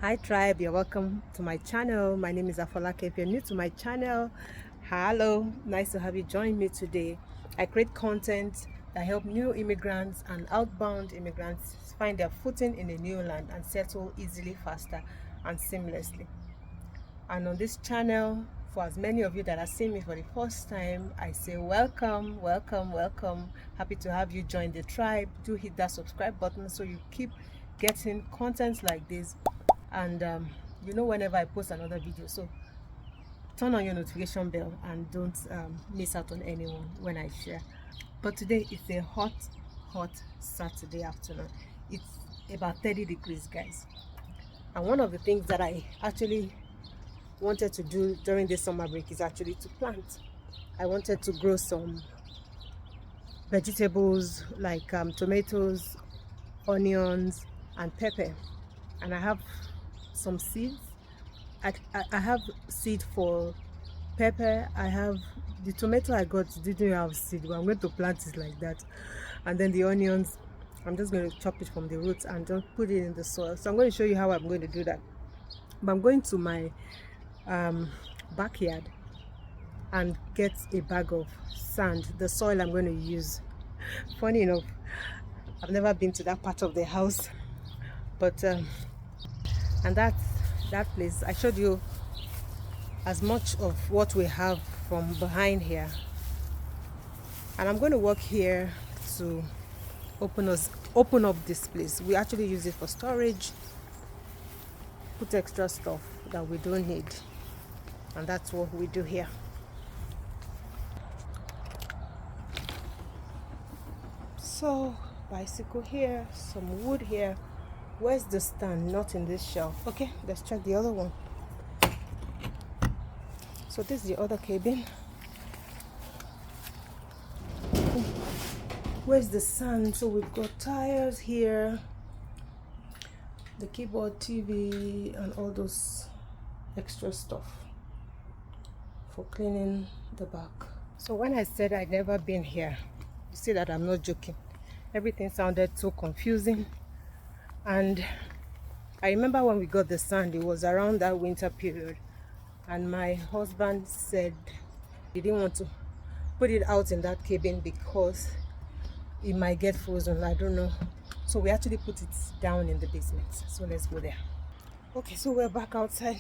Hi tribe, you're welcome to my channel. My name is Afolake. If you're new to my channel, hello, nice to have you join me today. I create content that help new immigrants and outbound immigrants find their footing in a new land and settle easily, faster and seamlessly. And on this channel, for as many of you that are seeing me for the first time, I say welcome, welcome, welcome. Happy to have you join the tribe. Do hit that subscribe button so you keep getting content like this, and you know whenever I post another video. So turn on your notification bell and don't miss out on anyone when I share. But today it's a hot Saturday afternoon. It's about 30 degrees, guys, and one of the things that I actually wanted to do during this summer break is actually to plant. I wanted to grow some vegetables like tomatoes, onions and pepper, and I have some seeds. I have seed for pepper. I have the tomato I got didn't have seed, but I'm going to plant it like that. And then the onions, I'm just going to chop it from the roots and just put it in the soil. So I'm going to show you how I'm going to do that. But I'm going to my backyard and get a bag of sand, the soil I'm going to use. Funny enough, I've never been to that part of the house, but and that's that place. I showed you as much of what we have from behind here, and I'm going to work here to open up this place. We actually use it for storage, put extra stuff that we don't need, and that's what we do here. So bicycle here, some wood here. Where's the stand? Not in this shelf. Okay, let's check the other one. So this is the other cabin. Where's the sand? So we've got tires here, the keyboard, TV, and all those extra stuff for cleaning the back. So when I said I'd never been here, you see that I'm not joking. Everything sounded so confusing. And I remember when we got the sand, it was around that winter period, and my husband said he didn't want to put it out in that cabin because it might get frozen. I don't know. So we actually put it down in the basement. So let's go there. Okay, so we're back outside.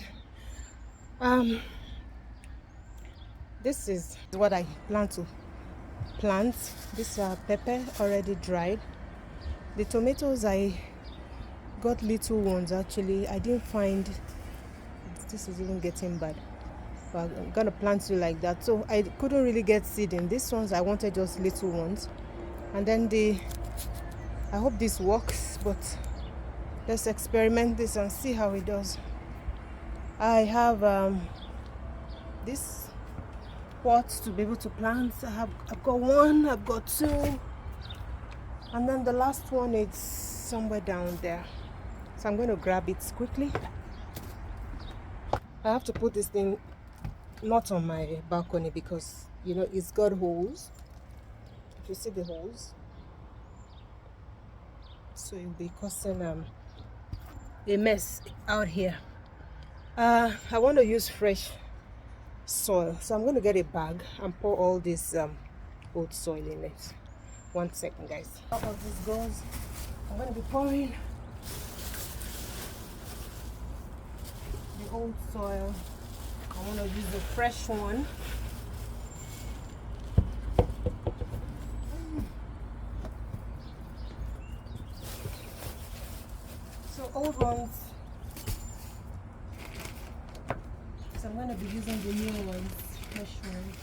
This is what I plan to plant. These are pepper already dried. The tomatoes, I got little ones actually. I didn't find, this is even getting bad, but I'm gonna plant you like that. So I couldn't really get seed in these ones. I wanted just little ones. And then I hope this works, but let's experiment this and see how it does. I have this pot to be able to plant. I've got one, I've got two, and then the last one is somewhere down there. So I'm going to grab it quickly. I have to put this thing not on my balcony because you know it's got holes. If you see the holes, so it'll be causing a mess out here. I want to use fresh soil, so I'm going to get a bag and pour all this old soil in it. 1 second, guys. How this goes, I'm going to be pouring the old soil. I want to use a fresh one. So old ones, so I'm going to be using the new ones, fresh ones.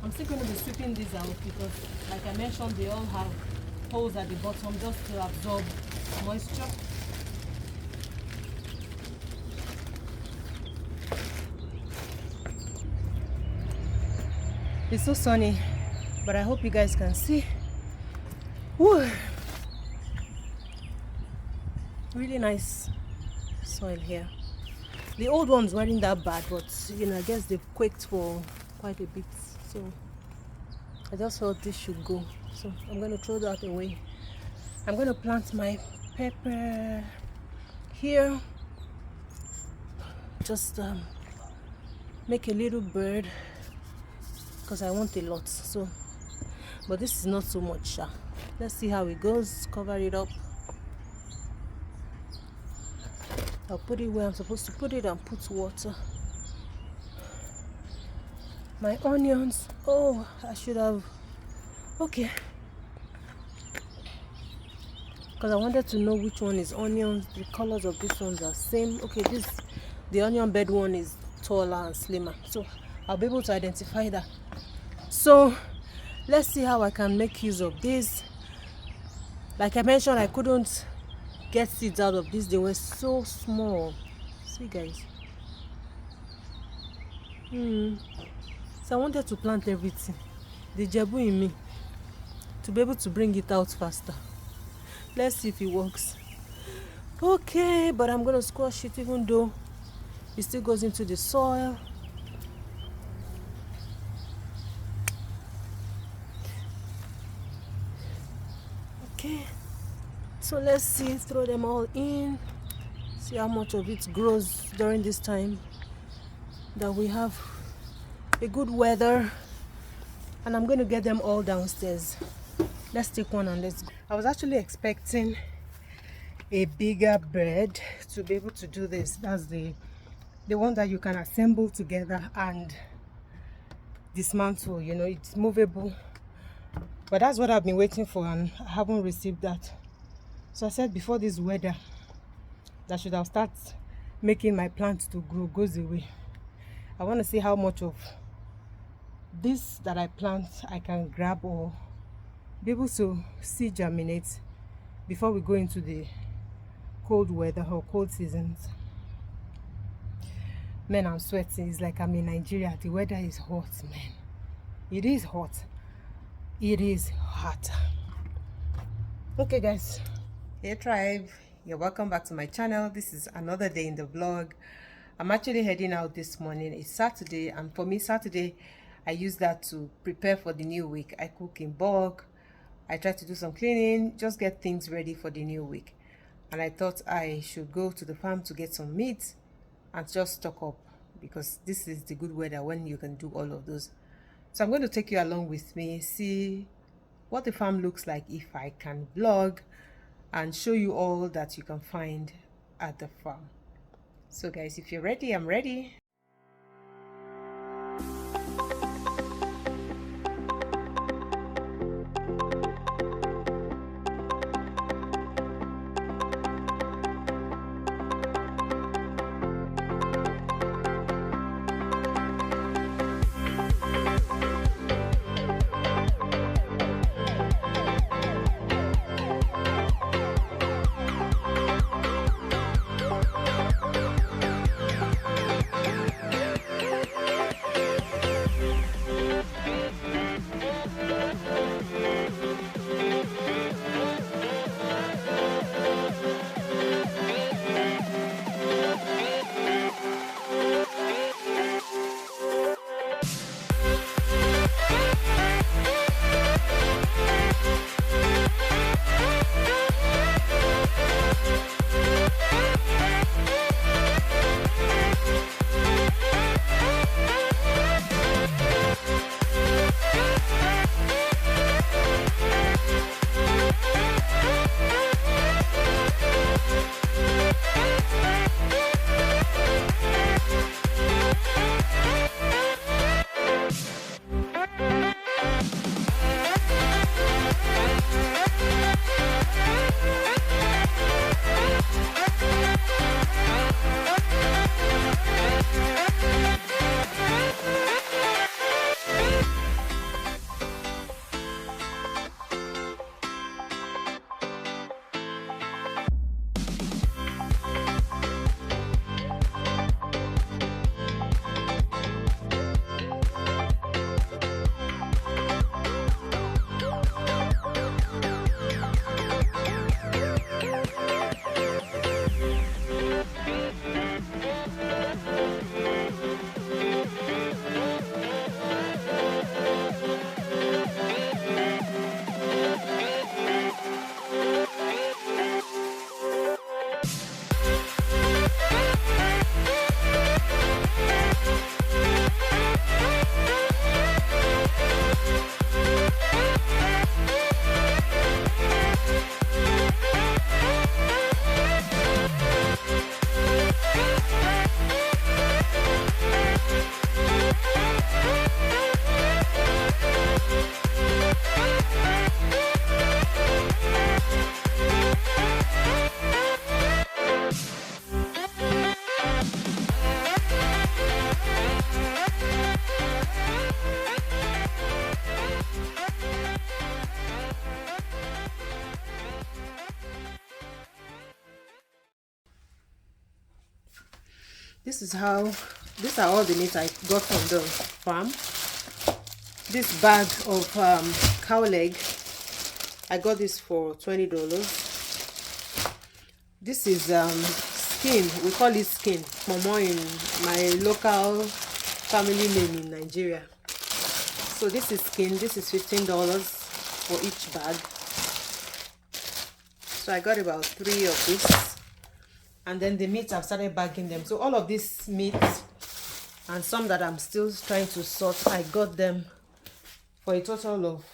I'm still going to be sweeping these out because, like I mentioned, they all have holes at the bottom just to absorb moisture. It's so sunny, but I hope you guys can see. Woo. Really nice soil here. The old ones weren't that bad, but you know, I guess they've quaked for quite a bit, so I just thought this should go. So I'm going to throw that away. I'm going to plant my pepper here. Just make a little bed because I want a lot. So, but this is not so much. Let's see how it goes. Cover it up. I'll put it where I'm supposed to put it and put water. My onions. Oh, I should have. Okay. Because I wanted to know which one is onions. The colors of these ones are same. Okay, the onion bed one is taller and slimmer. So I'll be able to identify that. So let's see how I can make use of this. Like I mentioned, I couldn't get seeds out of this. They were so small. See guys. So I wanted to plant everything. The Jebu in me to be able to bring it out faster. Let's see if it works. Okay, but I'm gonna squash it even though it still goes into the soil. Okay, so let's see, throw them all in, see how much of it grows during this time that we have a good weather. And I'm going to get them all downstairs. Let's take one and let's go. I was actually expecting a bigger bed to be able to do this. That's the one that you can assemble together and dismantle. You know, it's movable. But that's what I've been waiting for and I haven't received that. So I said before this weather that should have started making my plants to grow goes away. I want to see how much of this that I plant I can grab or be able to see germinate before we go into the cold weather or cold seasons. Man, I'm sweating. It's like I'm in Nigeria. The weather is hot, man. It is hot. It is hot. Okay guys, hey tribe, you're welcome back to my channel. This is another day in the vlog. I'm actually heading out this morning. It's Saturday, and for me Saturday I use that to prepare for the new week. I cook in bulk. I try to do some cleaning, just get things ready for the new week. And I thought I should go to the farm to get some meat and just stock up, because this is the good weather when you can do all of those. So I'm going to take you along with me, see what the farm looks like if I can vlog, and show you all that you can find at the farm. So guys, if you're ready, I'm ready. These are all the meat I got from the farm. This bag of cow leg, I got this for $20. This is skin. We call it skin. Momo in my local family name in Nigeria. So this is skin. This is $15 for each bag. So I got about 3 of this. And then the meat, I've started bagging them. So all of this meat and some that I'm still trying to sort, I got them for a total of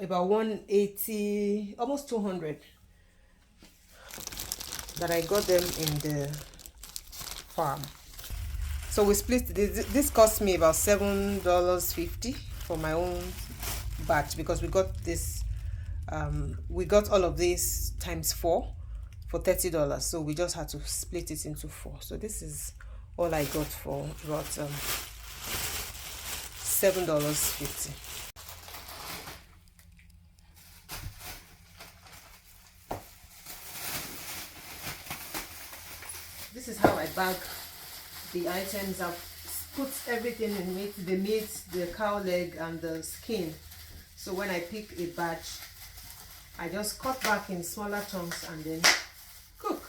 about 180, almost 200, that I got them in the farm. So we split this cost me about $7.50 for my own batch, because we got this we got all of this times 4 for $30. So we just had to split it into 4. So this is all I got for about $7.50. This is how I bag the items. I've put everything in it, the meat, the cow leg, and the skin. So when I pick a batch, I just cut back in smaller chunks and then cook.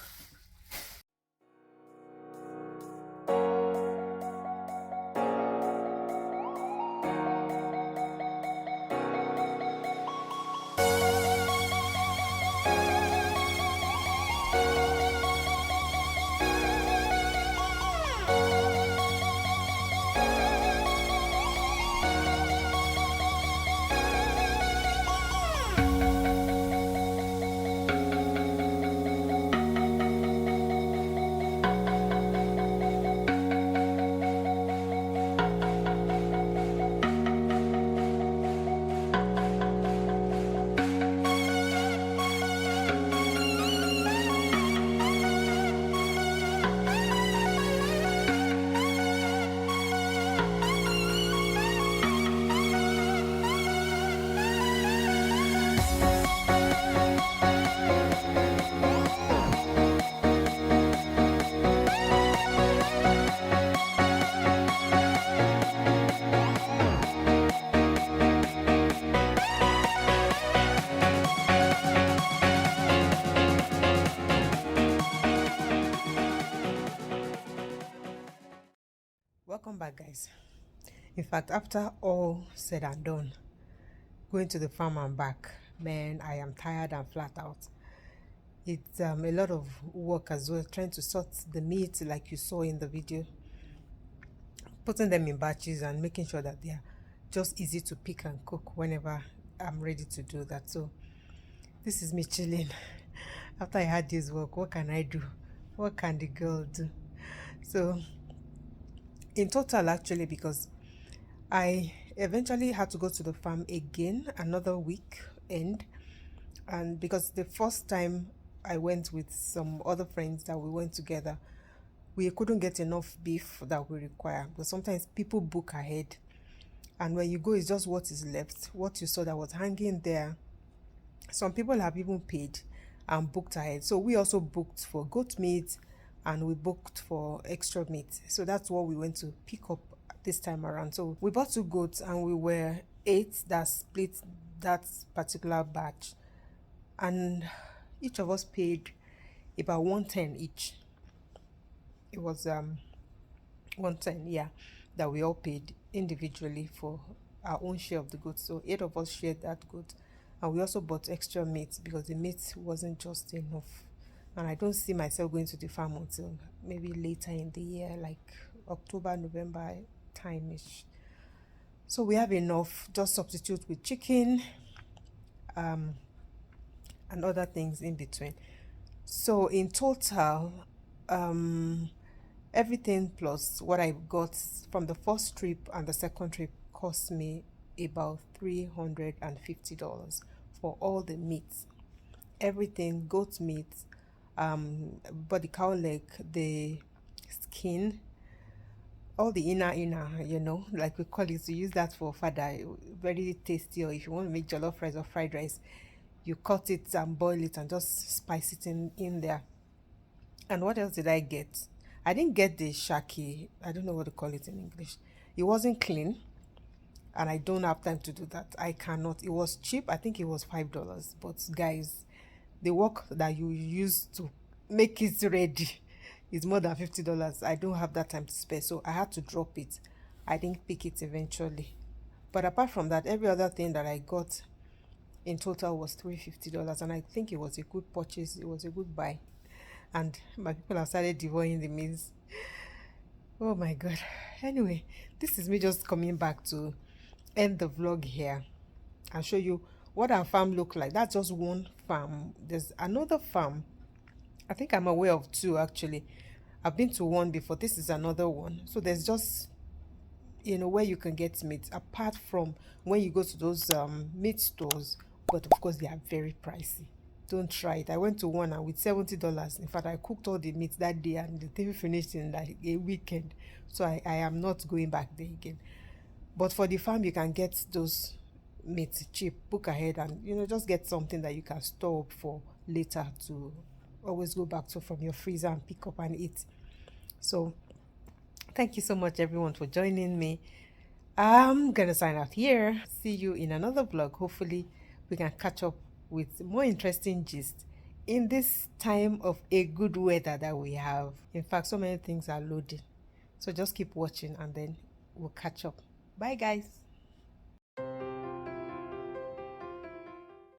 Welcome back, guys. In fact, after all said and done, going to the farm and back, man, I am tired and flat out. It's a lot of work as well, trying to sort the meat like you saw in the video, putting them in batches and making sure that they are just easy to pick and cook whenever I'm ready to do that. So this is me chilling. After I had this work, what can I do? What can the girl do? So in total, actually, because I eventually had to go to the farm again another weekend, and because the first time I went with some other friends that we went together, we couldn't get enough beef that we require, because sometimes people book ahead, and when you go, it's just what is left, what you saw that was hanging there. Some people have even paid and booked ahead. So we also booked for goat meat and we booked for extra meat. So that's what we went to pick up this time around. So we bought 2 goats and we were 8 that split that particular batch. And each of us paid about 110 each. It was 110, yeah, that we all paid individually for our own share of the goat. So 8 of us shared that goat. And we also bought extra meat because the meat wasn't just enough. And I don't see myself going to the farm until maybe later in the year, like October, November time-ish. So we have enough, just substitute with chicken and other things in between. So in total, everything plus what I got from the first trip and the second trip cost me about $350 for all the meats, everything, goat meat, body cow leg, the skin, all the inner, like we call it, to use that for fada, very tasty. Or if you want to make jollof rice or fried rice, you cut it and boil it and just spice it in there. And what else did I get? I didn't get the shaki. I don't know what to call it in English. It wasn't clean, and I don't have time to do that. I cannot. It was cheap. I think it was $5. But guys, the work that you use to make it ready is more than $50. I don't have that time to spare, so I had to drop it. I didn't pick it eventually. But apart from that, every other thing that I got in total was $350, and I think it was a good purchase. It was a good buy. And my people have started devouring the meals. Oh my god. Anyway, this is me just coming back to end the vlog here and show you what our farm look like. That's just one farm. There's another farm. I think I'm aware of two actually. I've been to one before. This is another one. So there's just, where you can get meat, apart from when you go to those meat stores. But of course they are very pricey. Don't try it. I went to one and with $70. In fact, I cooked all the meat that day and the thing finished in like a weekend. So I am not going back there again. But for the farm, you can get those meat cheap. Book ahead and just get something that you can store up for later to always go back to from your freezer and pick up and eat. So thank you so much everyone for joining me. I'm gonna sign out here. See you in another vlog. Hopefully we can catch up with more interesting gist in this time of a good weather that we have. In fact, so many things are loading. So just keep watching and then we'll catch up. Bye guys.